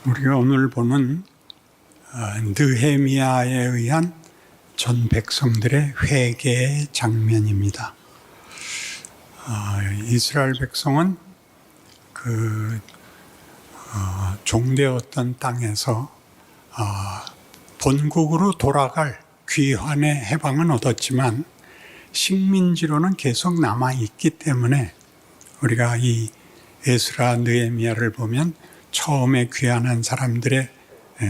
우리가 오늘 보는 느헤미야에 의한 전 백성들의 회개의 장면입니다. 이스라엘 백성은 종되었던 땅에서 본국으로 돌아갈 귀환의 해방은 얻었지만 식민지로는 계속 남아있기 때문에 우리가 이 에스라 느헤미야를 보면 처음에 귀환한 사람들의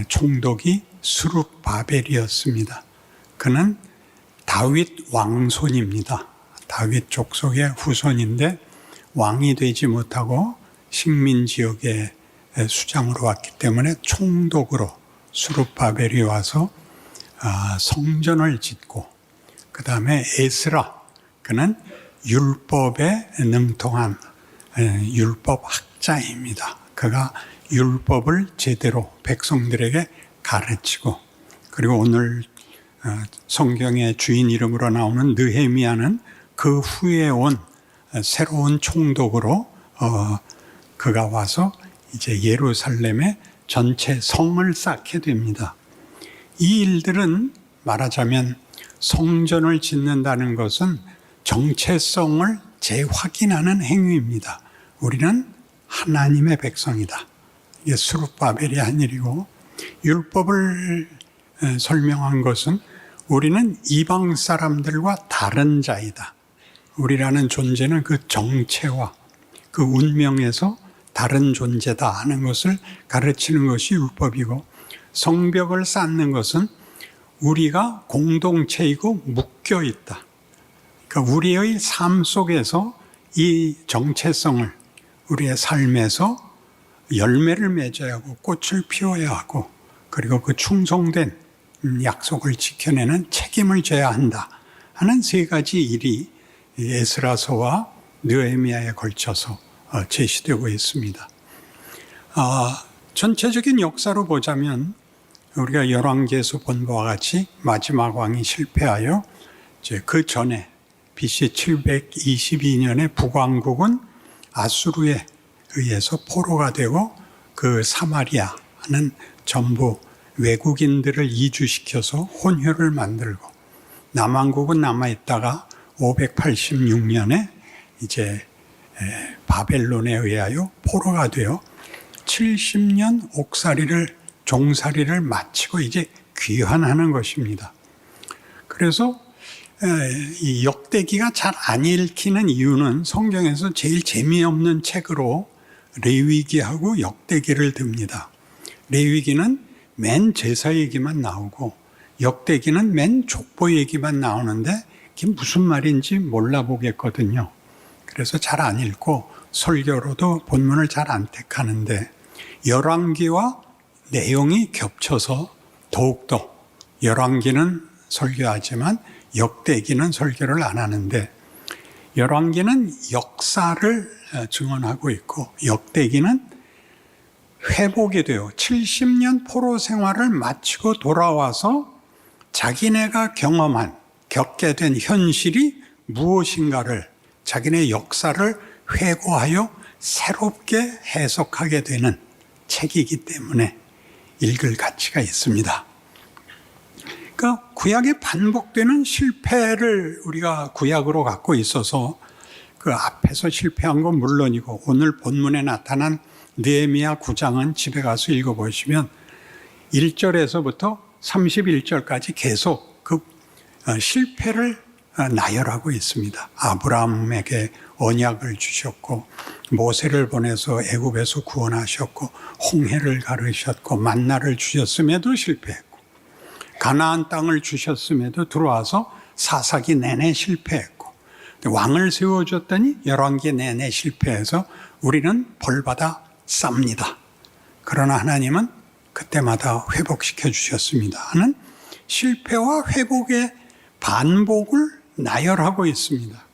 총독이 스룹바벨이었습니다. 그는 다윗 왕손입니다. 다윗 족속의 후손인데 왕이 되지 못하고 식민지역의 수장으로 왔기 때문에 총독으로 스룹바벨이 와서 성전을 짓고, 그 다음에 에스라, 그는 율법에 능통한 율법 학자입니다. 그가 율법을 제대로 백성들에게 가르치고, 그리고 오늘 성경의 주인 이름으로 나오는 느헤미야는 그 후에 온 새로운 총독으로 그가 와서 이제 예루살렘의 전체 성을 쌓게 됩니다. 이 일들은 말하자면 성전을 짓는다는 것은 정체성을 재확인하는 행위입니다. 우리는 하나님의 백성이다. 이게 스룹바벨이 한 일이고, 율법을 설명한 것은 우리는 이방 사람들과 다른 자이다. 우리라는 존재는 그 정체와 그 운명에서 다른 존재다 하는 것을 가르치는 것이 율법이고, 성벽을 쌓는 것은 우리가 공동체이고 묶여 있다. 그러니까 우리의 삶 속에서 이 정체성을 우리의 삶에서 열매를 맺어야 하고 꽃을 피워야 하고, 그리고 그 충성된 약속을 지켜내는 책임을 져야 한다 하는 세 가지 일이 에스라서와 느헤미야에 걸쳐서 제시되고 있습니다. 전체적인 역사로 보자면 우리가 열왕기에서 본 바와 같이 마지막 왕이 실패하여 이제 그 전에 BC 722년에 북왕국은 아수르에 의해서 포로가 되고, 그 사마리아는 전부 외국인들을 이주시켜서 혼혈을 만들고, 남왕국은 남아있다가 586년에 이제 바벨론에 의하여 포로가 되어 70년 종살이를 마치고 이제 귀환하는 것입니다. 그래서 이 역대기가 잘 안 읽히는 이유는 성경에서 제일 재미없는 책으로 레위기하고 역대기를 듭니다. 레위기는 맨 제사 얘기만 나오고 역대기는 맨 족보 얘기만 나오는데 그게 무슨 말인지 몰라보겠거든요. 그래서 잘 안 읽고 설교로도 본문을 잘 안 택하는데, 열왕기와 내용이 겹쳐서 더욱더 열왕기는 설교하지만 역대기는 설교를 안 하는데, 열왕기는 역사를 증언하고 있고 역대기는 회복이 되어 70년 포로 생활을 마치고 돌아와서 자기네가 겪게 된 현실이 무엇인가를, 자기네 역사를 회고하여 새롭게 해석하게 되는 책이기 때문에 읽을 가치가 있습니다. 그러니까 구약에 반복되는 실패를 우리가 구약으로 갖고 있어서 그 앞에서 실패한 건 물론이고, 오늘 본문에 나타난 느헤미야 9장은 집에 가서 읽어보시면 1절에서부터 31절까지 계속 그 실패를 나열하고 있습니다. 아브라함에게 언약을 주셨고, 모세를 보내서 애굽에서 구원하셨고, 홍해를 가르셨고, 만나를 주셨음에도 실패했고, 가나안 땅을 주셨음에도 들어와서 사사기 내내 실패했고, 왕을 세워줬더니 열왕기 내내 실패해서 우리는 벌받아 쌉니다. 그러나 하나님은 그때마다 회복시켜 주셨습니다 하는 실패와 회복의 반복을 나열하고 있습니다.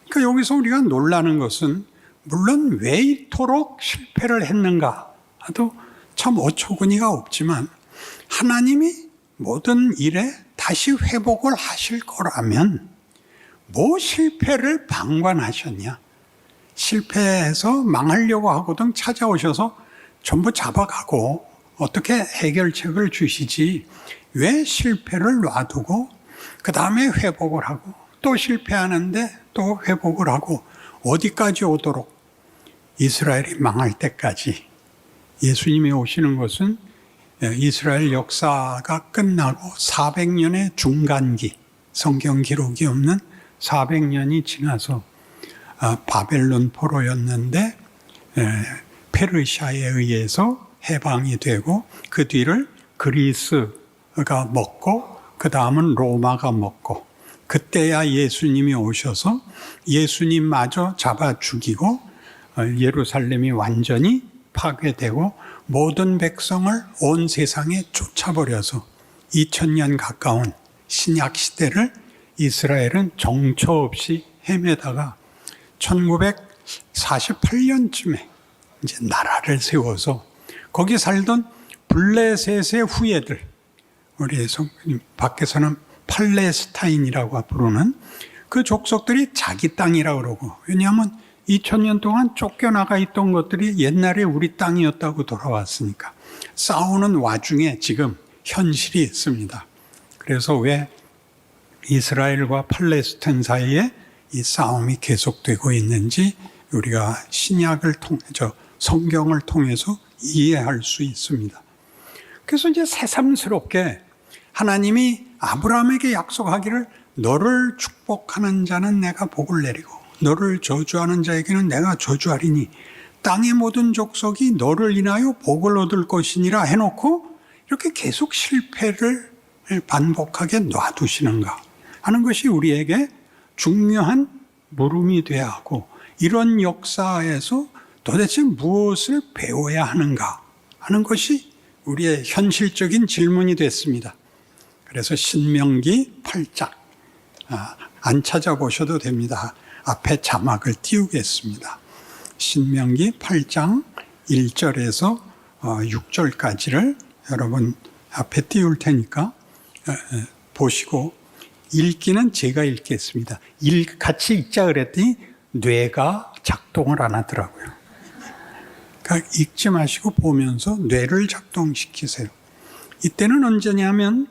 그러니까 여기서 우리가 놀라는 것은, 물론 왜 이토록 실패를 했는가 하도 참 어처구니가 없지만, 하나님이 모든 일에 다시 회복을 하실 거라면 뭐 실패를 방관하셨냐? 실패해서 망하려고 하거든 찾아오셔서 전부 잡아가고 어떻게 해결책을 주시지 왜 실패를 놔두고 그 다음에 회복을 하고 또 실패하는데 또 회복을 하고 어디까지 오도록 이스라엘이 망할 때까지. 예수님이 오시는 것은 이스라엘 역사가 끝나고 400년의 중간기, 성경 기록이 없는 400년이 지나서 바벨론 포로였는데 페르시아에 의해서 해방이 되고 그 뒤를 그리스가 먹고 그 다음은 로마가 먹고 그때야 예수님이 오셔서 예수님마저 잡아 죽이고 예루살렘이 완전히 파괴되고 모든 백성을 온 세상에 쫓아버려서 2000년 가까운 신약 시대를 이스라엘은 정처 없이 헤매다가 1948년쯤에 이제 나라를 세워서 거기 살던 블레셋의 후예들, 우리 성님 밖에서는 팔레스타인이라고 부르는 그 족속들이 자기 땅이라고 그러고, 왜냐하면 2000년 동안 쫓겨나가 있던 것들이 옛날에 우리 땅이었다고 돌아왔으니까 싸우는 와중에 지금 현실이 있습니다. 그래서 왜 이스라엘과 팔레스타인 사이에 이 싸움이 계속되고 있는지 우리가 신약을 통해서 성경을 통해서 이해할 수 있습니다. 그래서 이제 새삼스럽게 하나님이 아브라함에게 약속하기를 너를 축복하는 자는 내가 복을 내리고 너를 저주하는 자에게는 내가 저주하리니 땅의 모든 족속이 너를 인하여 복을 얻을 것이니라 해놓고 이렇게 계속 실패를 반복하게 놔두시는가 하는 것이 우리에게 중요한 물음이 돼야 하고, 이런 역사에서 도대체 무엇을 배워야 하는가 하는 것이 우리의 현실적인 질문이 됐습니다. 그래서 신명기 8장 안 찾아보셔도 됩니다. 앞에 자막을 띄우겠습니다. 신명기 8장 1절에서 6절까지를 여러분 앞에 띄울 테니까 보시고, 읽기는 제가 읽겠습니다. 같이 읽자 그랬더니 뇌가 작동을 안 하더라고요. 그러니까 읽지 마시고 보면서 뇌를 작동시키세요. 이때는 언제냐면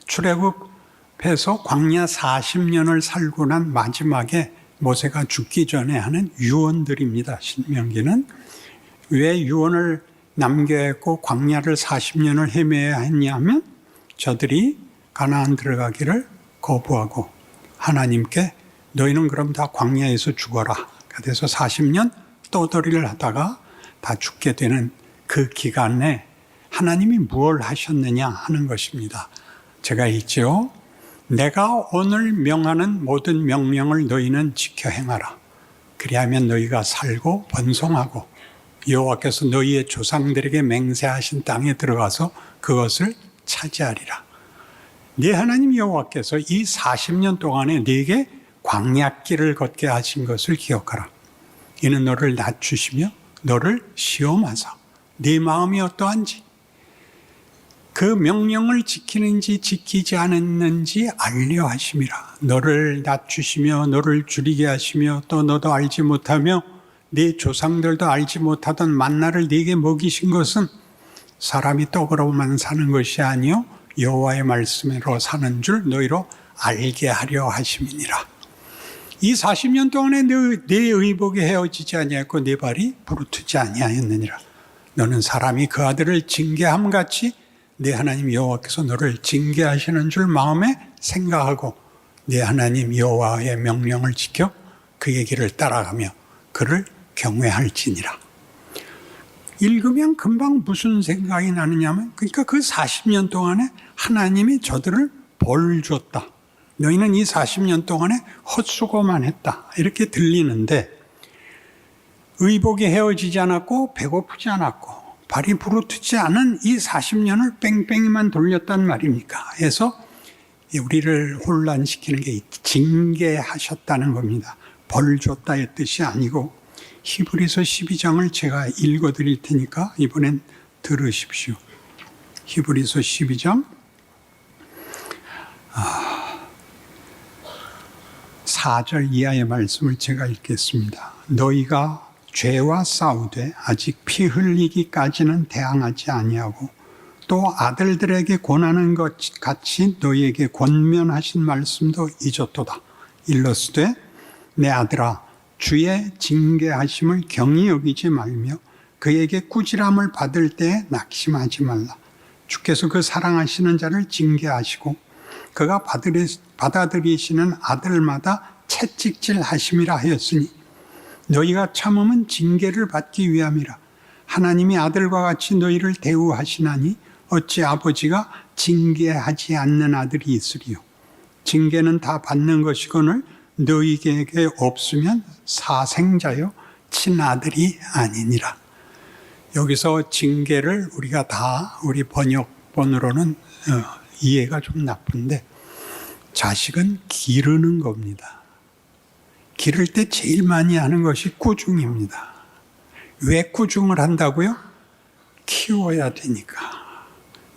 출애굽해서 광야 40년을 살고 난 마지막에 모세가 죽기 전에 하는 유언들입니다. 신명기는 왜 유언을 남겨했고 광야를 40년을 헤매야 했냐면 저들이 가나안 들어가기를 거부하고 하나님께 너희는 그럼 다 광야에서 죽어라. 그래서 40년 떠돌이를 하다가 다 죽게 되는 그 기간에 하나님이 무엇을 하셨느냐 하는 것입니다. 제가 읽죠. 내가 오늘 명하는 모든 명령을 너희는 지켜 행하라. 그리하면 너희가 살고 번성하고 여호와께서 너희의 조상들에게 맹세하신 땅에 들어가서 그것을 차지하리라. 네 하나님 여호와께서 이 40년 동안에 네게 광야길을 걷게 하신 것을 기억하라. 이는 너를 낮추시며 너를 시험하사 네 마음이 어떠한지 그 명령을 지키는지 지키지 않았는지 알려 하심이라. 너를 낮추시며 너를 줄이게 하시며 또 너도 알지 못하며 네 조상들도 알지 못하던 만나를 네게 먹이신 것은 사람이 떡으로만 사는 것이 아니요 여호와의 말씀으로 사는 줄 너희로 알게 하려 하심이니라. 이 40년 동안에 네 의복이 헤어지지 아니하였고 네 발이 부르트지 아니하였느니라. 너는 사람이 그 아들을 징계함 같이 네 하나님 여호와께서 너를 징계하시는 줄 마음에 생각하고 네 하나님 여호와의 명령을 지켜 그의 길을 따라가며 그를 경외할지니라. 읽으면 금방 무슨 생각이 나느냐면, 그러니까 그 40년 동안에 하나님이 저들을 벌 줬다. 너희는 이 40년 동안에 헛수고만 했다. 이렇게 들리는데 의복이 헤어지지 않았고 배고프지 않았고 발이 부르트지 않은 이 40년을 뺑뺑이만 돌렸단 말입니까? 해서 우리를 혼란시키는 게 징계하셨다는 겁니다. 벌 줬다의 뜻이 아니고, 히브리서 12장을 제가 읽어드릴 테니까 이번엔 들으십시오. 히브리서 12장 4절 이하의 말씀을 제가 읽겠습니다. 너희가 죄와 싸우되 아직 피 흘리기까지는 대항하지 아니하고 또 아들들에게 권하는 것 같이 너희에게 권면하신 말씀도 잊었도다. 일러스되 내 아들아 주의 징계하심을 경히 여기지 말며 그에게 꾸지람을 받을 때에 낙심하지 말라. 주께서 그 사랑하시는 자를 징계하시고 그가 받아들이시는 아들마다 채찍질 하심이라 하였으니 너희가 참음은 징계를 받기 위함이라. 하나님이 아들과 같이 너희를 대우하시나니 어찌 아버지가 징계하지 않는 아들이 있으리요. 징계는 다 받는 것이거늘 너희에게 없으면 사생자요 친아들이 아니니라. 여기서 징계를 우리가 다 우리 번역본으로는 이해가 좀 나쁜데 자식은 기르는 겁니다. 기를 때 제일 많이 하는 것이 꾸중입니다. 왜 꾸중을 한다고요? 키워야 되니까.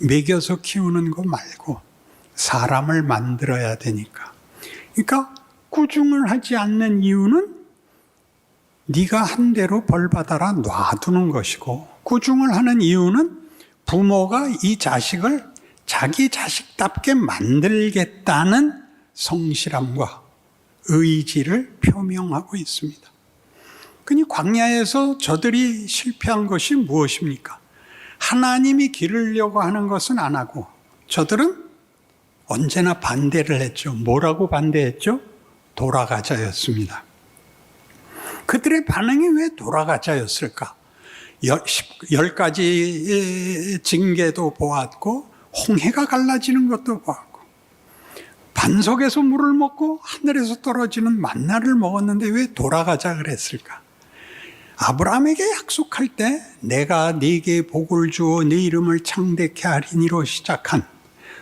먹여서 키우는 거 말고 사람을 만들어야 되니까. 그러니까 꾸중을 하지 않는 이유는 네가 한 대로 벌 받아라 놔두는 것이고, 꾸중을 하는 이유는 부모가 이 자식을 자기 자식답게 만들겠다는 성실함과 의지를 표명하고 있습니다. 그니 광야에서 저들이 실패한 것이 무엇입니까? 하나님이 기르려고 하는 것은 안 하고 저들은 언제나 반대를 했죠. 뭐라고 반대했죠? 돌아가자였습니다. 그들의 반응이 왜 돌아가자였을까? 10가지 징계도 보았고 홍해가 갈라지는 것도 보았고 반석에서 물을 먹고 하늘에서 떨어지는 만나를 먹었는데 왜 돌아가자 그랬을까? 아브라함에게 약속할 때 내가 네게 복을 주어 네 이름을 창대케 하리니로 시작한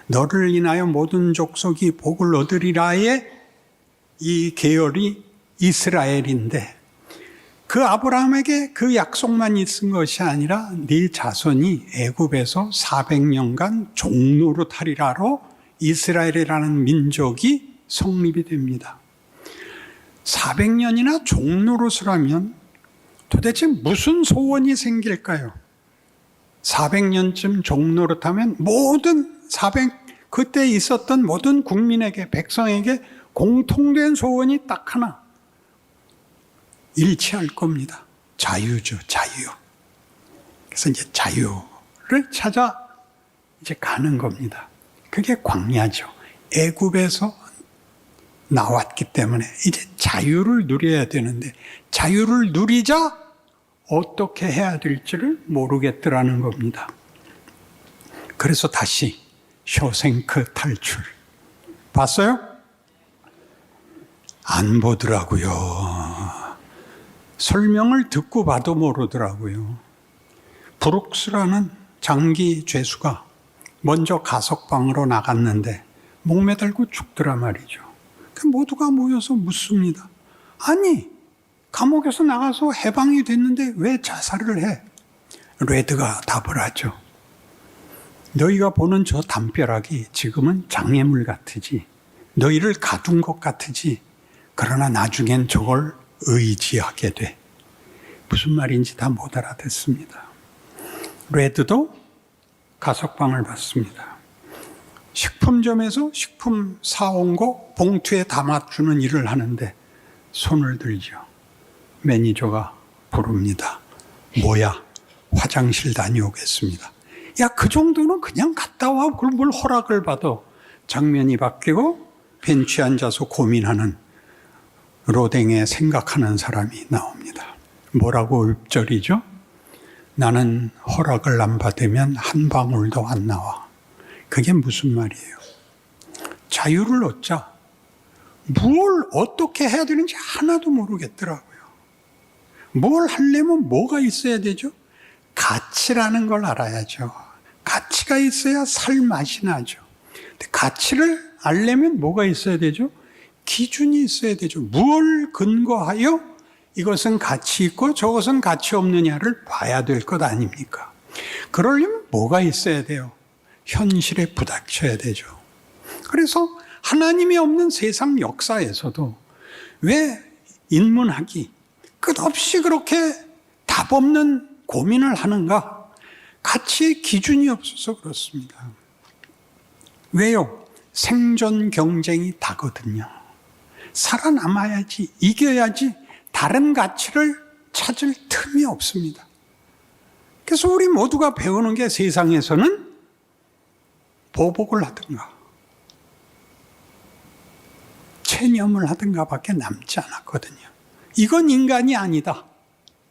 너를 인하여 모든 족속이 복을 얻으리라의 이 계열이 이스라엘인데 그 아브라함에게 그 약속만 있은 것이 아니라 네 자손이 애굽에서 400년간 종노릇하리라로 이스라엘이라는 민족이 성립이 됩니다. 400년이나 종노릇을 하면 도대체 무슨 소원이 생길까요? 400년쯤 종노릇하면 그때 있었던 모든 국민에게, 백성에게 공통된 소원이 딱 하나. 일치할 겁니다. 자유죠, 자유. 그래서 이제 자유를 찾아 이제 가는 겁니다. 그게 광야죠. 애굽에서 나왔기 때문에 이제 자유를 누려야 되는데 자유를 누리자 어떻게 해야 될지를 모르겠더라는 겁니다. 그래서 다시 쇼생크 탈출. 봤어요? 안 보더라고요. 설명을 듣고 봐도 모르더라고요. 브룩스라는 장기 죄수가 먼저 가석방으로 나갔는데 목매달고 죽더라 말이죠. 모두가 모여서 묻습니다. 아니, 감옥에서 나가서 해방이 됐는데 왜 자살을 해? 레드가 답을 하죠. 너희가 보는 저 담벼락이 지금은 장애물 같으지, 너희를 가둔 것 같으지, 그러나 나중엔 저걸 의지하게 돼. 무슨 말인지 다 못 알아듣습니다. 레드도 가석방을 받습니다. 식품점에서 식품 사온 거 봉투에 담아주는 일을 하는데 손을 들죠. 매니저가 부릅니다. 뭐야? 화장실 다녀오겠습니다. 야, 그 정도는 그냥 갔다 와. 그걸 뭘 허락을 받아. 장면이 바뀌고 벤치에 앉아서 고민하는 로댕에 생각하는 사람이 나옵니다. 뭐라고 읊조리죠? 나는 허락을 안 받으면 한 방울도 안 나와. 그게 무슨 말이에요? 자유를 얻자. 뭘 어떻게 해야 되는지 하나도 모르겠더라고요. 뭘 하려면 뭐가 있어야 되죠? 가치라는 걸 알아야죠. 가치가 있어야 살 맛이 나죠. 근데 가치를 알려면 뭐가 있어야 되죠? 기준이 있어야 되죠. 무엇을 근거하여 이것은 가치 있고 저것은 가치 없느냐를 봐야 될 것 아닙니까? 그러려면 뭐가 있어야 돼요? 현실에 부닥쳐야 되죠. 그래서 하나님이 없는 세상 역사에서도 왜 인문학이 끝없이 그렇게 답 없는 고민을 하는가? 가치의 기준이 없어서 그렇습니다. 왜요? 생존 경쟁이 다거든요. 살아남아야지, 이겨야지 다른 가치를 찾을 틈이 없습니다. 그래서 우리 모두가 배우는 게 세상에서는 보복을 하든가 체념을 하든가 밖에 남지 않았거든요. 이건 인간이 아니다.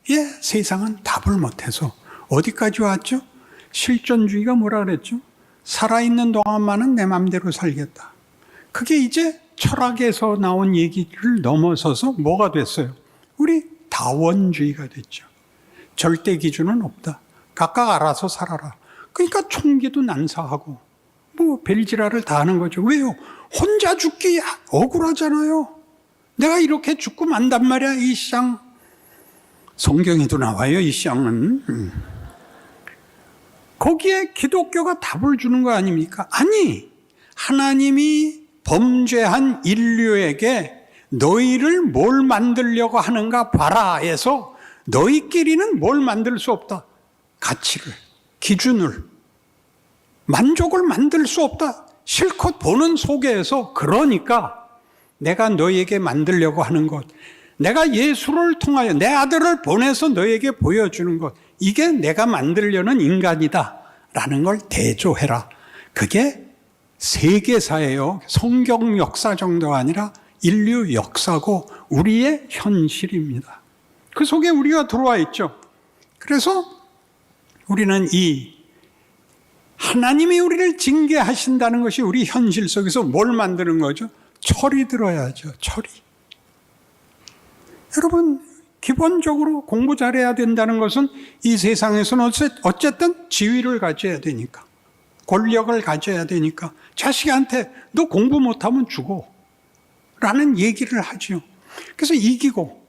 예, 세상은 답을 못해서 어디까지 왔죠? 실존주의가 뭐라 그랬죠? 살아있는 동안만은 내 맘대로 살겠다. 그게 이제 철학에서 나온 얘기를 넘어서서 뭐가 됐어요? 우리 다원주의가 됐죠. 절대 기준은 없다. 각각 알아서 살아라. 그러니까 총기도 난사하고 뭐 별지랄을 다 하는 거죠. 왜요? 혼자 죽기 억울하잖아요. 내가 이렇게 죽고 만단 말이야. 이 시장 성경에도 나와요. 이 시장은 거기에 기독교가 답을 주는 거 아닙니까? 아니, 하나님이 범죄한 인류에게 너희를 뭘 만들려고 하는가 봐라 해서 너희끼리는 뭘 만들 수 없다. 가치를, 기준을, 만족을 만들 수 없다. 실컷 보는 속에서 그러니까 내가 너희에게 만들려고 하는 것, 내가 예수를 통하여 내 아들을 보내서 너희에게 보여주는 것, 이게 내가 만들려는 인간이다 라는 걸 대조해라. 그게 세계사예요. 성경 역사 정도가 아니라 인류 역사고 우리의 현실입니다. 그 속에 우리가 들어와 있죠. 그래서 우리는 이 하나님이 우리를 징계하신다는 것이 우리 현실 속에서 뭘 만드는 거죠? 철이 들어야죠. 철이. 여러분, 기본적으로 공부 잘해야 된다는 것은 이 세상에서는 어쨌든 지위를 가져야 되니까, 권력을 가져야 되니까 자식한테 너 공부 못하면 죽어 라는 얘기를 하죠. 그래서 이기고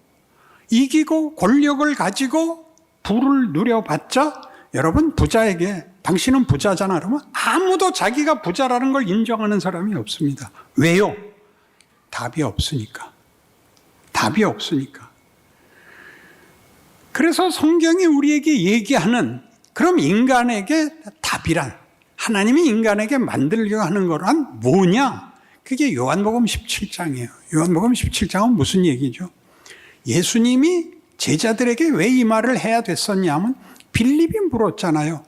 권력을 가지고 부를 누려봤자, 여러분 부자에게 당신은 부자잖아 그러면 아무도 자기가 부자라는 걸 인정하는 사람이 없습니다. 왜요? 답이 없으니까. 답이 없으니까. 그래서 성경이 우리에게 얘기하는, 그럼 인간에게 답이란, 하나님이 인간에게 만들려고 하는 거란 뭐냐? 그게 요한복음 17장이에요. 요한복음 17장은 무슨 얘기죠? 예수님이 제자들에게 왜 이 말을 해야 됐었냐면 빌립이 물었잖아요.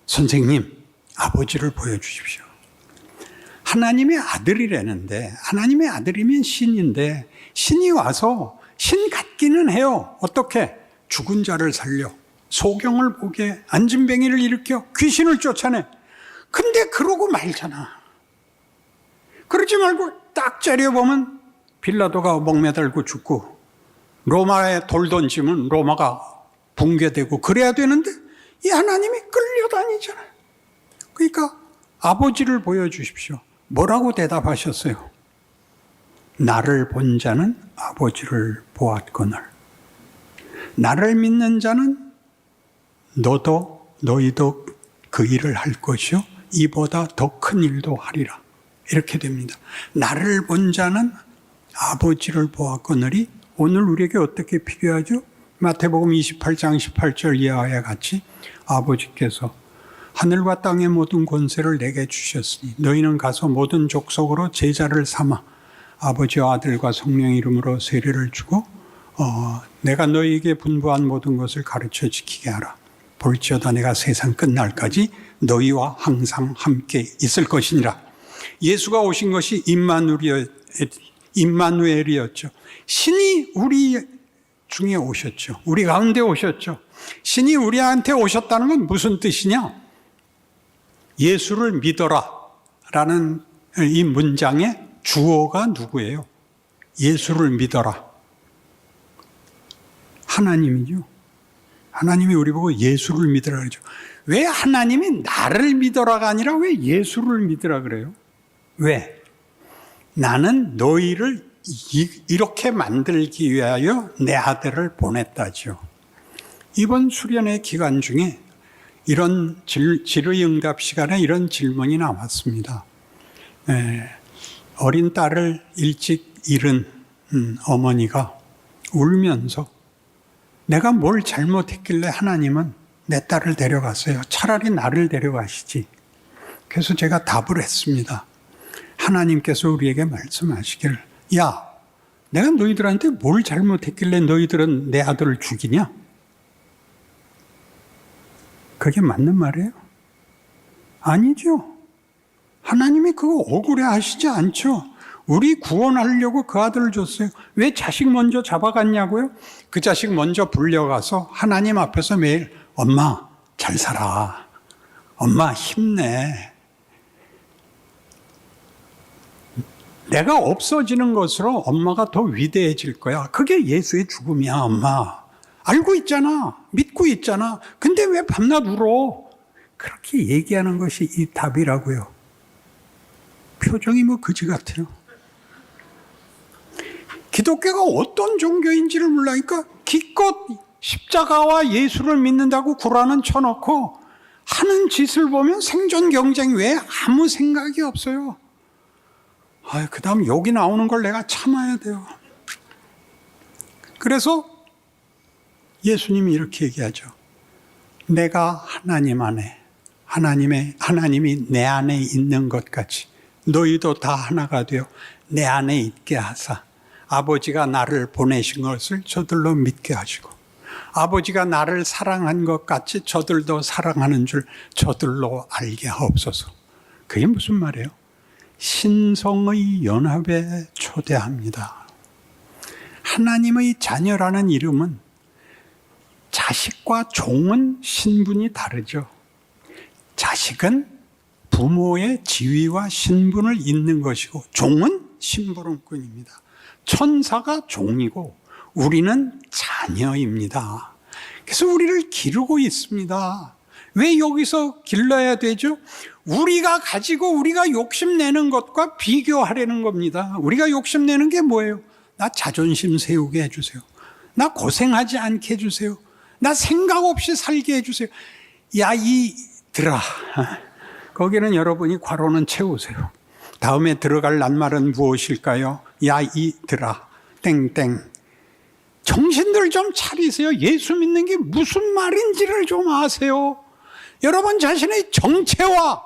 선생님, 아버지를 보여주십시오. 하나님의 아들이라는데, 하나님의 아들이면 신인데, 신이 와서 신 같기는 해요. 어떻게? 죽은 자를 살려, 소경을 보게, 안진뱅이를 일으켜, 귀신을 쫓아내. 근데 그러고 말잖아. 그러지 말고 딱 째려보면 빌라도가 목매달고 죽고 로마에 돌 던지면 로마가 붕괴되고 그래야 되는데 이 하나님이 끌려다니잖아요. 그러니까 아버지를 보여주십시오. 뭐라고 대답하셨어요? 나를 본 자는 아버지를 보았거늘 나를 믿는 자는 너희도 그 일을 할 것이요 이보다 더 큰 일도 하리라. 이렇게 됩니다. 나를 본 자는 아버지를 보았거늘이 오늘 우리에게 어떻게 필요하죠? 마태복음 28장 18절 이하와 같이 아버지께서 하늘과 땅의 모든 권세를 내게 주셨으니 너희는 가서 모든 족속으로 제자를 삼아 아버지와 아들과 성령의 이름으로 세례를 주고 내가 너희에게 분부한 모든 것을 가르쳐 지키게 하라. 볼지어다 내가 세상 끝날까지 너희와 항상 함께 있을 것이니라. 예수가 오신 것이 임마누엘이었죠. 신이 우리 중에 오셨죠. 우리 가운데 오셨죠. 신이 우리한테 오셨다는 건 무슨 뜻이냐? 예수를 믿어라 라는 이 문장의 주어가 누구예요? 예수를 믿어라. 하나님이죠. 하나님이 우리 보고 예수를 믿으라 그러죠. 왜 하나님이 나를 믿어라가 아니라 왜 예수를 믿으라 그래요? 왜? 나는 너희를 이렇게 만들기 위하여 내 아들을 보냈다죠. 이번 수련회 기간 중에 이런 질의응답 시간에 이런 질문이 나왔습니다. 어린 딸을 일찍 잃은 어머니가 울면서 내가 뭘 잘못했길래 하나님은 내 딸을 데려갔어요. 차라리 나를 데려가시지. 그래서 제가 답을 했습니다. 하나님께서 우리에게 말씀하시길, 야, 내가 너희들한테 뭘 잘못했길래 너희들은 내 아들을 죽이냐? 그게 맞는 말이에요? 아니죠. 하나님이 그거 억울해 하시지 않죠. 우리 구원하려고 그 아들을 줬어요. 왜 자식 먼저 잡아갔냐고요? 그 자식 먼저 불려가서 하나님 앞에서 매일 엄마 잘 살아. 엄마 힘내. 내가 없어지는 것으로 엄마가 더 위대해질 거야. 그게 예수의 죽음이야, 엄마. 알고 있잖아. 믿고 있잖아. 근데 왜 밤낮 울어? 그렇게 얘기하는 것이 이 답이라고요. 표정이 뭐 그지 같아요. 기독교가 어떤 종교인지를 몰라니까 기껏 십자가와 예수를 믿는다고 구라는 쳐놓고 하는 짓을 보면 생존 경쟁 외에 아무 생각이 없어요. 그 다음 여기 나오는 걸 내가 참아야 돼요. 그래서 예수님이 이렇게 얘기하죠. 내가 하나님 안에, 하나님이 내 안에 있는 것 같이 너희도 다 하나가 되어 내 안에 있게 하사 아버지가 나를 보내신 것을 저들로 믿게 하시고 아버지가 나를 사랑한 것 같이 저들도 사랑하는 줄 저들로 알게 하옵소서. 그게 무슨 말이에요? 신성의 연합에 초대합니다. 하나님의 자녀라는 이름은 자식과 종은 신분이 다르죠. 자식은 부모의 지위와 신분을 잇는 것이고 종은 심부름꾼입니다. 천사가 종이고 우리는 자녀입니다. 그래서 우리를 기르고 있습니다. 왜 여기서 길러야 되죠? 우리가 가지고 우리가 욕심내는 것과 비교하려는 겁니다. 우리가 욕심내는 게 뭐예요? 나 자존심 세우게 해주세요. 나 고생하지 않게 해주세요. 나 생각 없이 살게 해주세요. 야, 이들아. 거기는 여러분이 괄호는 채우세요. 다음에 들어갈 낱말은 무엇일까요? 야, 이들아. 땡땡. 정신들 좀 차리세요. 예수 믿는 게 무슨 말인지를 좀 아세요. 여러분 자신의 정체와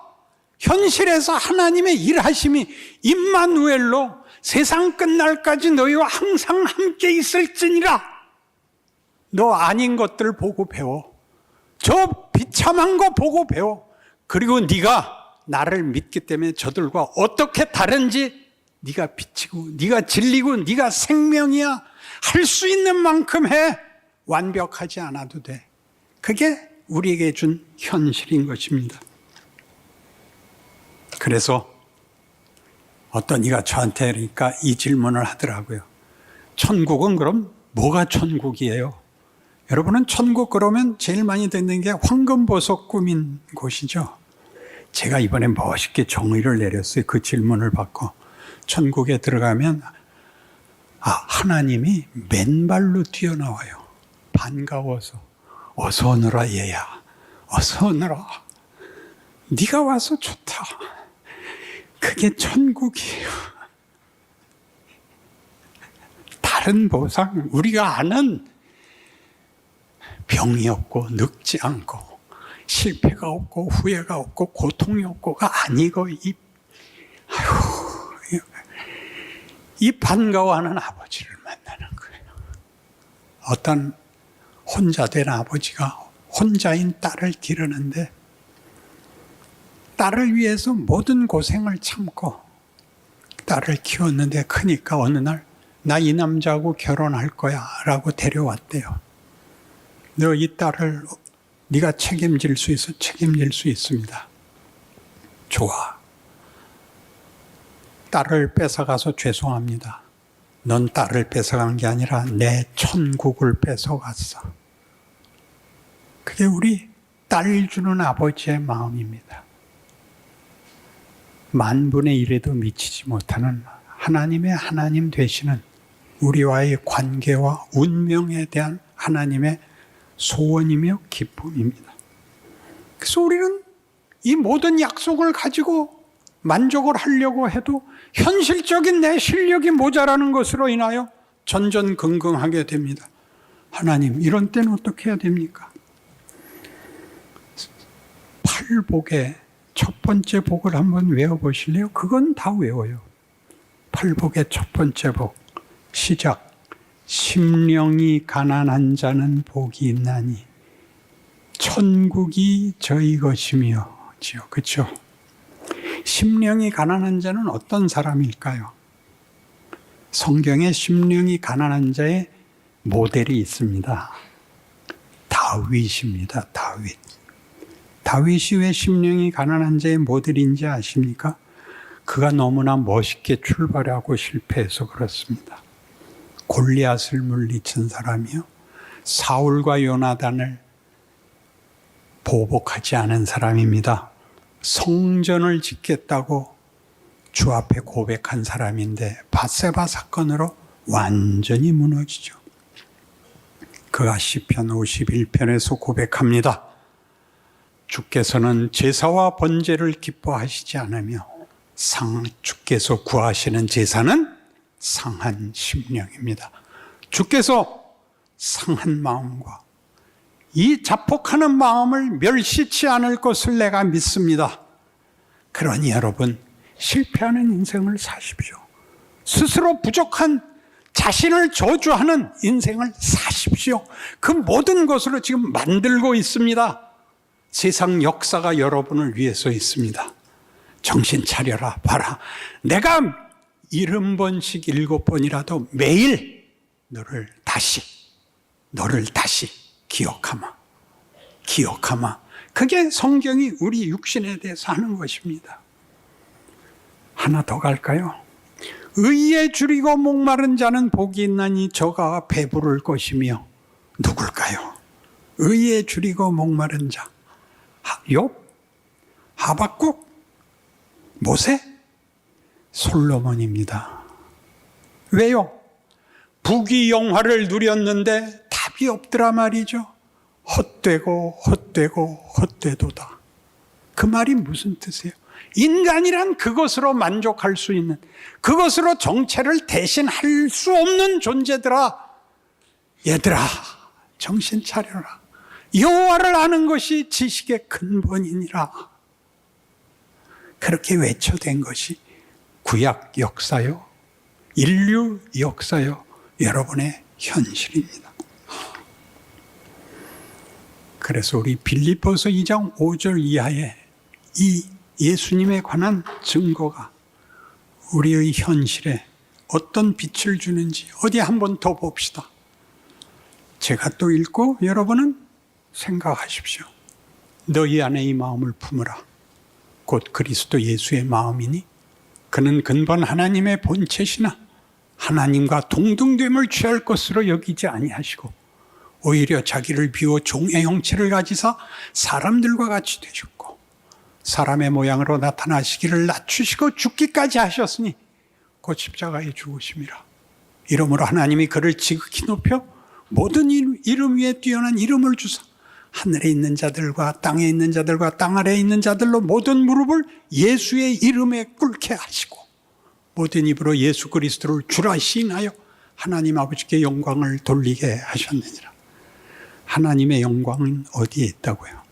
현실에서 하나님의 일하심이 임마누엘로 세상 끝날까지 너희와 항상 함께 있을지니라. 너 아닌 것들 보고 배워. 저 비참한 거 보고 배워. 그리고 네가 나를 믿기 때문에 저들과 어떻게 다른지 네가 비치고 네가 진리고 네가 생명이야. 할 수 있는 만큼 해. 완벽하지 않아도 돼. 그게 우리에게 준 현실인 것입니다. 그래서 어떤 이가 저한테 그러니까 이 질문을 하더라고요. 천국은 그럼 뭐가 천국이에요? 여러분은 천국 그러면 제일 많이 듣는 게 황금보석 꾸민 곳이죠. 제가 이번에 멋있게 정의를 내렸어요. 그 질문을 받고. 천국에 들어가면 하나님이 맨발로 뛰어나와요. 반가워서. 어서 오너라 얘야. 어서 오너라. 네가 와서 좋다. 그게 천국이에요. 다른 보상, 우리가 아는 병이 없고 늙지 않고 실패가 없고 후회가 없고 고통이 없고가 아니고 이 반가워하는 아버지를 만나는 거예요. 어떤 혼자 된 아버지가 혼자인 딸을 기르는데 딸을 위해서 모든 고생을 참고 딸을 키웠는데 크니까 어느 날 나 이 남자하고 결혼할 거야 라고 데려왔대요. 너 이 딸을 네가 책임질 수 있어? 책임질 수 있습니다. 좋아. 딸을 뺏어가서 죄송합니다. 넌 딸을 뺏어간 게 아니라 내 천국을 뺏어갔어. 그게 우리 딸 주는 아버지의 마음입니다. 만분의 1에도 미치지 못하는 하나님의 하나님 되시는 우리와의 관계와 운명에 대한 하나님의 소원이며 기쁨입니다. 그래서 우리는 이 모든 약속을 가지고 만족을 하려고 해도 현실적인 내 실력이 모자라는 것으로 인하여 전전긍긍하게 됩니다. 하나님, 이런 때는 어떻게 해야 됩니까? 팔복의 첫 번째 복을 한번 외워보실래요? 그건 다 외워요. 팔복의 첫 번째 복, 시작. 심령이 가난한 자는 복이 있나니 천국이 저희 것이며. 그렇죠? 심령이 가난한 자는 어떤 사람일까요? 성경에 심령이 가난한 자의 모델이 있습니다. 다윗입니다. 다윗. 다윗이 왜 심령이 가난한 자의 모델인지 아십니까? 그가 너무나 멋있게 출발하고 실패해서 그렇습니다. 골리앗을 물리친 사람이요, 사울과 요나단을 보복하지 않은 사람입니다. 성전을 짓겠다고 주 앞에 고백한 사람인데 밧세바 사건으로 완전히 무너지죠. 그가 시편 51편에서 고백합니다. 주께서는 제사와 번제를 기뻐하시지 않으며 주께서 구하시는 제사는 상한 심령입니다. 주께서 상한 마음과 이 자폭하는 마음을 멸시치 않을 것을 내가 믿습니다. 그러니 여러분, 실패하는 인생을 사십시오. 스스로 부족한 자신을 저주하는 인생을 사십시오. 그 모든 것으로 지금 만들고 있습니다. 세상 역사가 여러분을 위해서 있습니다. 정신 차려라. 봐라. 내가 70번씩 7번이라도 매일 너를 다시 기억하마. 그게 성경이 우리 육신에 대해서 하는 것입니다. 하나 더 갈까요? 의에 줄이고 목마른 자는 복이 있나니 저가 배부를 것이며. 누굴까요? 의에 줄이고 목마른 자. 욥? 하박국? 모세? 솔로몬입니다. 왜요? 부귀영화를 누렸는데 답이 없더라 말이죠. 헛되도다. 그 말이 무슨 뜻이에요? 인간이란 그것으로 만족할 수 있는, 그것으로 정체를 대신할 수 없는 존재들아. 얘들아, 정신 차려라. 여호와를 아는 것이 지식의 근본이니라. 그렇게 외쳐댄 것이 구약 역사요, 인류 역사요, 여러분의 현실입니다. 그래서 우리 빌립보서 2장 5절 이하에 이 예수님에 관한 증거가 우리의 현실에 어떤 빛을 주는지 어디 한번 더 봅시다. 제가 또 읽고 여러분은 생각하십시오. 너희 안에 이 마음을 품으라. 곧 그리스도 예수의 마음이니 그는 근본 하나님의 본체시나 하나님과 동등됨을 취할 것으로 여기지 아니하시고 오히려 자기를 비워 종의 형체를 가지사 사람들과 같이 되셨고 사람의 모양으로 나타나시기를 낮추시고 죽기까지 하셨으니 곧 십자가에 죽으심이라. 이러므로 하나님이 그를 지극히 높여 모든 이름 위에 뛰어난 이름을 주사 하늘에 있는 자들과 땅에 있는 자들과 땅 아래에 있는 자들로 모든 무릎을 예수의 이름에 꿇게 하시고 모든 입으로 예수 그리스도를 주라 시인하여 하나님 아버지께 영광을 돌리게 하셨느니라. 하나님의 영광은 어디에 있다고요?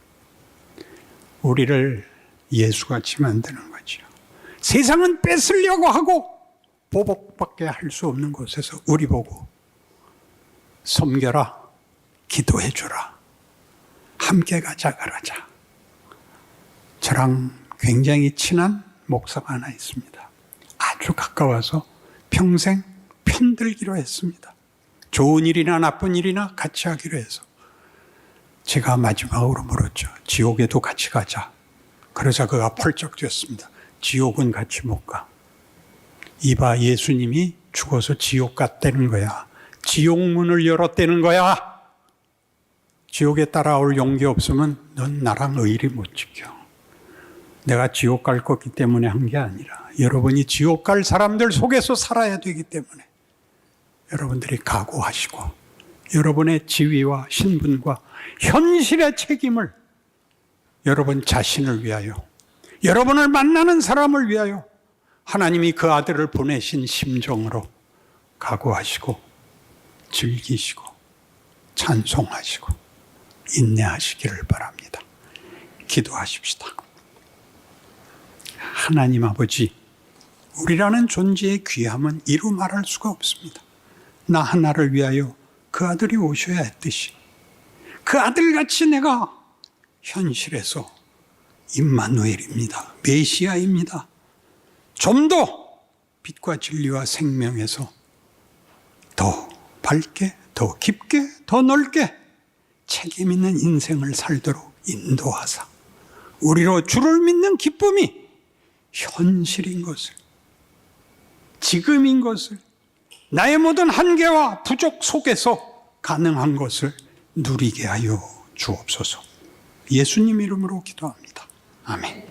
우리를 예수같이 만드는 거죠. 세상은 뺏으려고 하고 보복밖에 할 수 없는 곳에서 우리 보고 섬겨라, 기도해주라, 함께 가자 그러자. 저랑 굉장히 친한 목사가 하나 있습니다. 아주 가까워서 평생 편들기로 했습니다. 좋은 일이나 나쁜 일이나 같이 하기로 해서 제가 마지막으로 물었죠. 지옥에도 같이 가자. 그러자 그가 펄쩍 뛰었습니다. 지옥은 같이 못 가. 이봐, 예수님이 죽어서 지옥 갔다는 거야. 지옥 문을 열었다는 거야. 지옥에 따라올 용기 없으면 넌 나랑 의리 못 지켜. 내가 지옥 갈 거기 때문에 한 게 아니라 여러분이 지옥 갈 사람들 속에서 살아야 되기 때문에 여러분들이 각오하시고 여러분의 지위와 신분과 현실의 책임을 여러분 자신을 위하여, 여러분을 만나는 사람을 위하여 하나님이 그 아들을 보내신 심정으로 각오하시고 즐기시고 찬송하시고 인내하시기를 바랍니다. 기도하십시다. 하나님 아버지, 우리라는 존재의 귀함은 이루 말할 수가 없습니다. 나 하나를 위하여 그 아들이 오셔야 했듯이 그 아들같이 내가 현실에서 임마누엘입니다. 메시아입니다. 좀 더 빛과 진리와 생명에서 더 밝게, 더 깊게, 더 넓게 책임 있는 인생을 살도록 인도하사 우리로 주를 믿는 기쁨이 현실인 것을, 지금인 것을, 나의 모든 한계와 부족 속에서 가능한 것을 누리게 하여 주옵소서. 예수님 이름으로 기도합니다. 아멘.